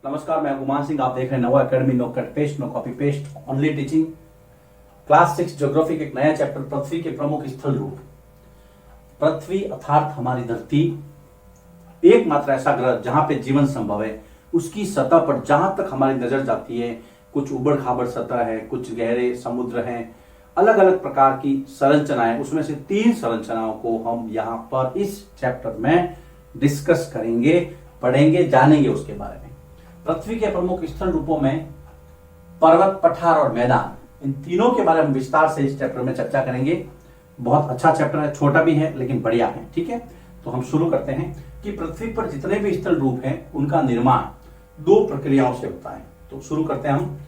नमस्कार, मैं गुमान सिंह। आप देख रहे हैं Nava Academy. No cut paste, no copy paste, only teaching. Class 6 geography के एक नया चैप्टर, पृथ्वी के प्रमुख स्थल रूप। पृथ्वी अर्थात हमारी धरती एकमात्र ऐसा ग्रह जहां पे जीवन संभव है। उसकी सतह पर जहां तक हमारी नजर जाती है, कुछ उबड़ खाबड़ सतह है, कुछ गहरे समुद्र हैं, अलग अलग प्रकार की संरचनाएं। उसमें से 3 संरचनाओं को हम यहाँ पर इस चैप्टर में डिस्कस करेंगे, पढ़ेंगे, जानेंगे उसके बारे में। पृथ्वी के प्रमुख स्थल रूपों में पर्वत, पठार और मैदान, इन तीनों के बारे में विस्तार से इस चैप्टर में चर्चा करेंगे। बहुत अच्छा चैप्टर है, छोटा भी है लेकिन बढ़िया है। ठीक है, तो हम शुरू करते हैं कि पृथ्वी पर जितने भी स्थल रूप हैं उनका निर्माण 2 प्रक्रियाओं से होता है। तो शुरू करते हैं हम।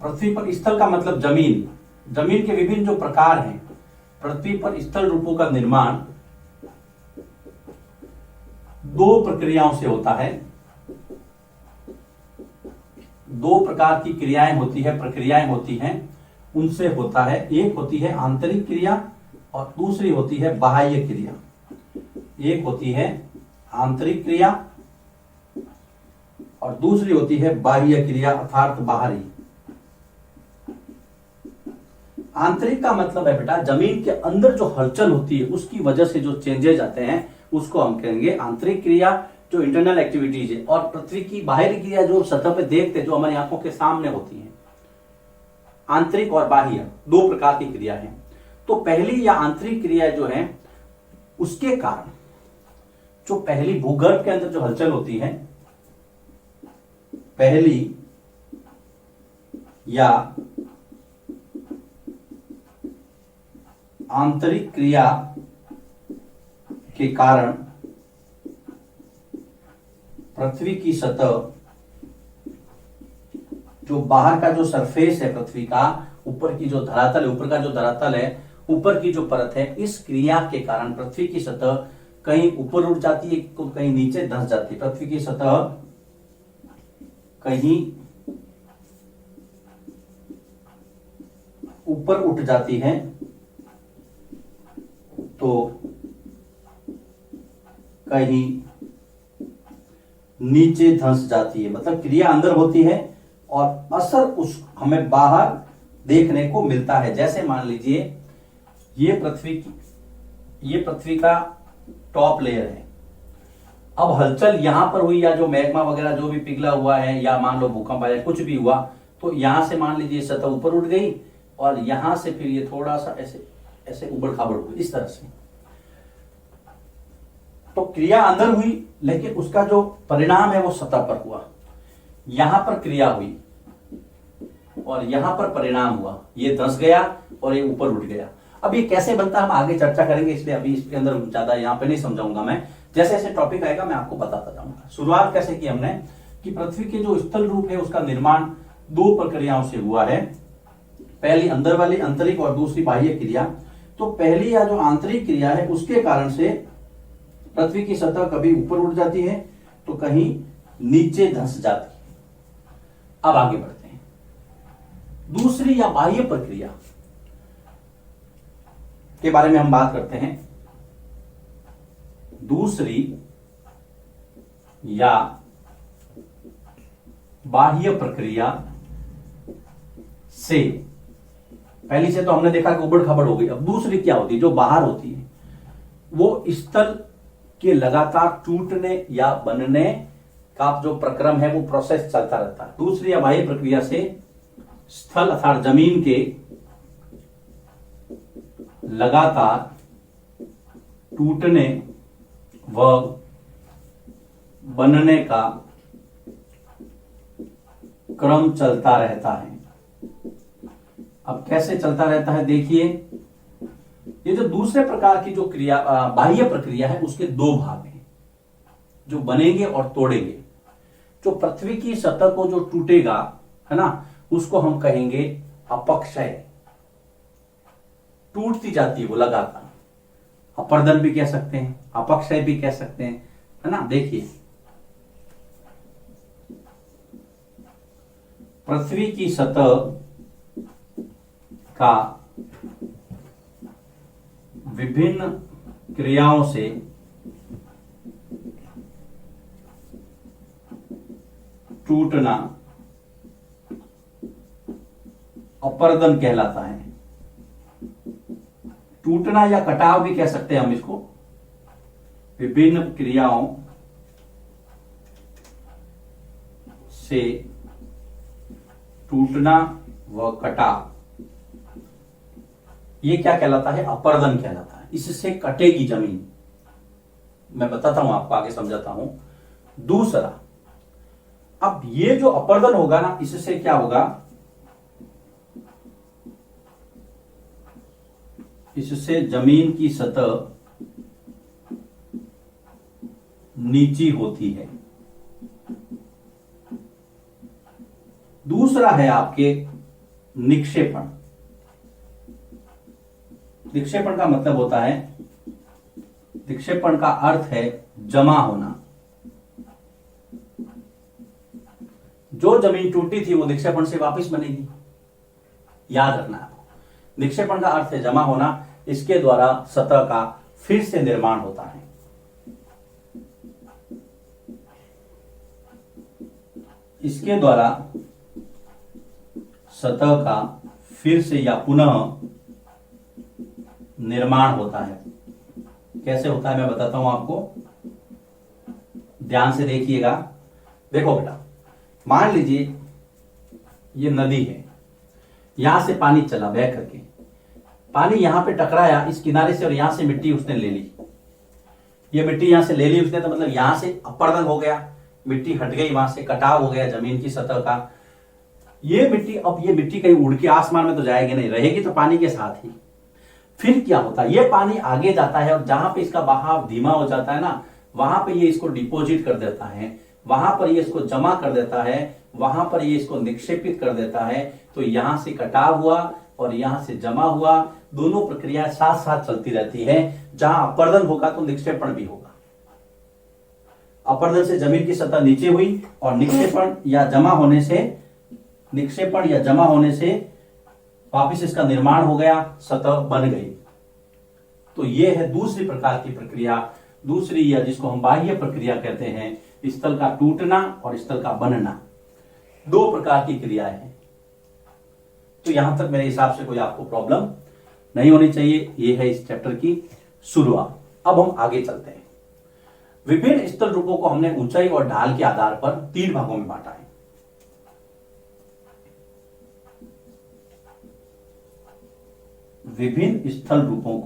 पृथ्वी पर स्थल का मतलब जमीन। जमीन के विभिन्न जो प्रकार हैं, पृथ्वी पर स्थल रूपों का निर्माण 2 प्रक्रियाओं से होता है। 2 प्रकार की क्रियाएं होती है, प्रक्रियाएं होती हैं, उनसे होता है। एक होती है आंतरिक क्रिया और दूसरी होती है बाह्य क्रिया। एक होती है आंतरिक क्रिया और दूसरी होती है बाह्य क्रिया अर्थात बाहरी। आंतरिक का मतलब है बेटा, जमीन के अंदर जो हलचल होती है उसकी वजह से जो चेंजेस आते हैं उसको हम कहेंगे आंतरिक क्रिया, जो इंटरनल एक्टिविटीज है। और पृथ्वी की बाहरी क्रिया जो सतह पे देखते हैं, जो हमारी आंखों के सामने होती है। आंतरिक और बाह्य 2 प्रकार की क्रिया है। तो पहली या आंतरिक क्रिया जो है, उसके कारण जो पहली भूगर्भ के अंदर जो हलचल होती है, पहली या आंतरिक क्रिया के कारण पृथ्वी की सतह, जो बाहर का जो सरफेस है पृथ्वी का, ऊपर की जो धरातल है, ऊपर का जो धरातल है, ऊपर की जो परत है, इस क्रिया के कारण पृथ्वी की सतह कहीं ऊपर उठ जाती है तो कहीं नीचे धंस जाती है। पृथ्वी की सतह कहीं ऊपर उठ जाती है तो कहीं नीचे धंस जाती है। मतलब क्रिया अंदर होती है और असर उस हमें बाहर देखने को मिलता है। जैसे मान लीजिए ये पृथ्वी का टॉप लेयर है। अब हलचल यहां पर हुई, या जो मैग्मा वगैरह जो भी पिघला हुआ है, या मान लो भूकंप आया, कुछ भी हुआ, तो यहां से मान लीजिए सतह ऊपर उठ गई और यहां से फिर ये थोड़ा सा ऐसे ऐसे उबड़ खाबड़ हुई, इस तरह से। तो क्रिया अंदर हुई लेकिन उसका जो परिणाम है वो सतह पर हुआ। यहां पर क्रिया हुई और यहां पर परिणाम हुआ, ये धंस गया और ये ऊपर उठ गया। अब ये कैसे बनता है हम आगे चर्चा करेंगे, इसलिए अभी इसके अंदर ज्यादा यहां पे नहीं समझाऊंगा मैं। जैसे जैसे टॉपिक आएगा मैं आपको बताता जाऊंगा। शुरुआत कैसे की हमने कि पृथ्वी के जो स्थल रूप है उसका निर्माण 2 प्रक्रियाओं से हुआ है। पहली अंदर वाली आंतरिक और दूसरी बाह्य क्रिया। तो पहली या जो आंतरिक क्रिया है उसके कारण से पृथ्वी की सतह कभी ऊपर उठ जाती है तो कहीं नीचे धंस जाती है। अब आगे बढ़ते हैं। दूसरी या बाह्य प्रक्रिया के बारे में हम बात करते हैं। दूसरी या बाह्य प्रक्रिया से, पहली से तो हमने देखा कि उबड़ खाबड़ हो गई। अब दूसरी क्या होती है, जो बाहर होती है, वो स्थल के लगातार टूटने या बनने का जो प्रक्रम है वो प्रोसेस चलता रहता है। दूसरी या बाह्य प्रक्रिया से स्थल अर्थात जमीन के लगातार टूटने व बनने का क्रम चलता रहता है। अब कैसे चलता रहता है देखिए, ये जो दूसरे प्रकार की जो क्रिया बाह्य प्रक्रिया है उसके 2 भाग हैं जो बनेंगे और तोड़ेंगे। जो पृथ्वी की सतह को जो टूटेगा है ना, उसको हम कहेंगे अपक्षय। टूटती जाती है वो लगातार, अपर्दन भी कह सकते हैं, अपक्षय भी कह सकते हैं, है ना। देखिए पृथ्वी की सतह का विभिन्न क्रियाओं से टूटना अपर्दन कहलाता है। टूटना या कटाव भी कह सकते हैं हम इसको। विभिन्न क्रियाओं से टूटना व कटाव, ये क्या कहलाता है? अपर्दन कहलाता है। इससे कटेगी जमीन। मैं बताता हूं आपको, आगे समझाता हूं। दूसरा, अब ये जो अपर्दन होगा ना, इससे क्या होगा? इससे जमीन की सतह नीची होती है। दूसरा है आपके निक्षेपण। निक्षेपण का मतलब होता है, निक्षेपण का अर्थ है जमा होना। जो जमीन टूटी थी वो निक्षेपण से वापस बनेगी, याद रखना है। निक्षेपण का अर्थ है जमा होना। इसके द्वारा सतह का फिर से निर्माण होता है। इसके द्वारा सतह का फिर से या पुनः निर्माण होता है। कैसे होता है मैं बताता हूं आपको, ध्यान से देखिएगा। देखो बेटा, मान लीजिए ये नदी है, यहां से पानी चला बह करके, पानी यहां पे टकराया इस किनारे से और यहां से मिट्टी उसने ले ली। ये मिट्टी यहां से ले ली उसने, तो मतलब यहां से अपर्दन हो गया, मिट्टी हट गई, वहां से कटाव हो गया जमीन की सतह का। ये मिट्टी, अब ये मिट्टी कहीं उड़ के आसमान में तो जाएगी नहीं, रहेगी तो पानी के साथ ही। फिर क्या होता है? ये पानी आगे जाता है और जहां पे इसका बहाव धीमा हो जाता है ना, वहां पे ये इसको डिपोजिट कर देता है, वहां पर ये इसको जमा कर देता है, वहां पर ये इसको निक्षेपित कर देता है। तो यहां से कटाव हुआ और यहां से जमा हुआ, दोनों प्रक्रिया साथ साथ चलती रहती है। जहां अपर्दन होगा तो निक्षेपण भी होगा। अपर्दन से जमीन की सतह नीचे हुई और निक्षेपण या जमा होने से, निक्षेपण या जमा होने से वापिस इसका निर्माण हो गया, सतह बन गई। तो यह है दूसरी प्रकार की प्रक्रिया, दूसरी या जिसको हम बाह्य प्रक्रिया कहते हैं, स्थल का टूटना और स्थल का बनना। दो प्रकार की क्रियाएं हैं। तो यहां तक मेरे हिसाब से कोई आपको प्रॉब्लम नहीं होनी चाहिए। यह है इस चैप्टर की शुरुआत। अब हम आगे चलते हैं। विभिन्न स्थल रूपों को हमने ऊंचाई और ढाल के आधार पर 3 भागों में बांटा है। विभिन्न स्थल रूपों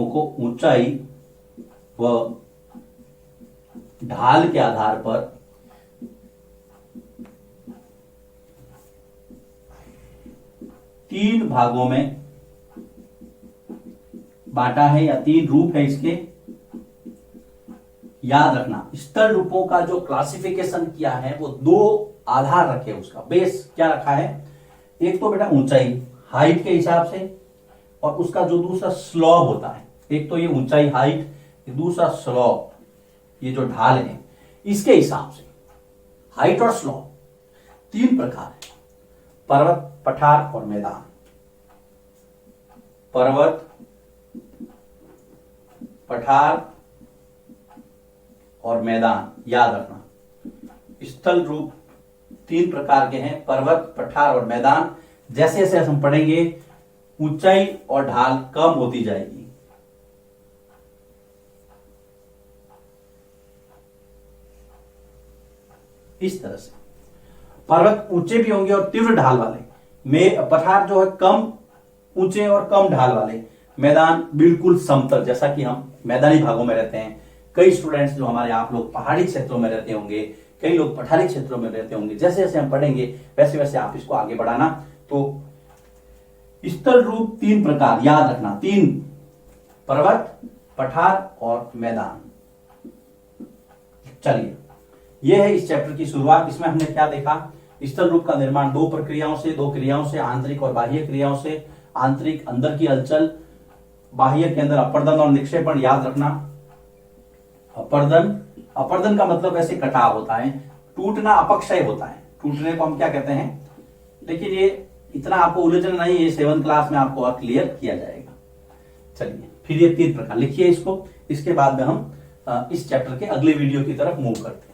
को ऊंचाई व ढाल के आधार पर 3 भागों में बांटा है, या 3 रूप है इसके। याद रखना, स्थल रूपों का जो क्लासिफिकेशन किया है वो 2 आधार रखे, उसका बेस क्या रखा है? एक तो बेटा ऊंचाई, हाइट के हिसाब से, और उसका जो दूसरा स्लॉप होता है। एक तो ये ऊंचाई हाइट, दूसरा स्लॉप, ये जो ढाल है इसके हिसाब से। हाइट और स्लॉप 3 प्रकार है, पर्वत, पठार और मैदान। पर्वत, पठार और मैदान, याद रखना। स्थल रूप 3 प्रकार के हैं, पर्वत, पठार और मैदान। जैसे जैसे हम पढ़ेंगे ऊंचाई और ढाल कम होती जाएगी। इस तरह से पर्वत ऊंचे भी होंगे और तीव्र ढाल वाले, में पठार जो है कम ऊंचे और कम ढाल वाले, मैदान बिल्कुल समतल, जैसा कि हम मैदानी भागों में रहते हैं। कई स्टूडेंट्स जो हमारे, आप लोग पहाड़ी क्षेत्रों में रहते होंगे, कई लोग पठारी क्षेत्रों में रहते होंगे। जैसे जैसे हम पढ़ेंगे वैसे वैसे आप इसको आगे बढ़ाना। तो स्थल रूप 3 प्रकार, याद रखना, 3, पर्वत, पठार और मैदान। चलिए, यह है इस चैप्टर की शुरुआत। इसमें हमने क्या देखा? स्थल रूप का निर्माण 2 प्रक्रियाओं से, 2 क्रियाओं से, आंतरिक और बाह्य क्रियाओं से। आंतरिक अंदर की हलचल, बाह्य के अंदर अपर्दन और निक्षेपण। याद रखना, अपर्दन का मतलब ऐसे कटाव होता है, टूटना अपक्षय होता है। टूटने को हम क्या कहते हैं? लेकिन ये इतना आपको उलझन नहीं, ये 7th क्लास में आपको क्लियर किया जाएगा। चलिए फिर ये 3 प्रकार लिखिए इसको, इसके बाद में हम इस चैप्टर के अगले वीडियो की तरफ मूव करते हैं।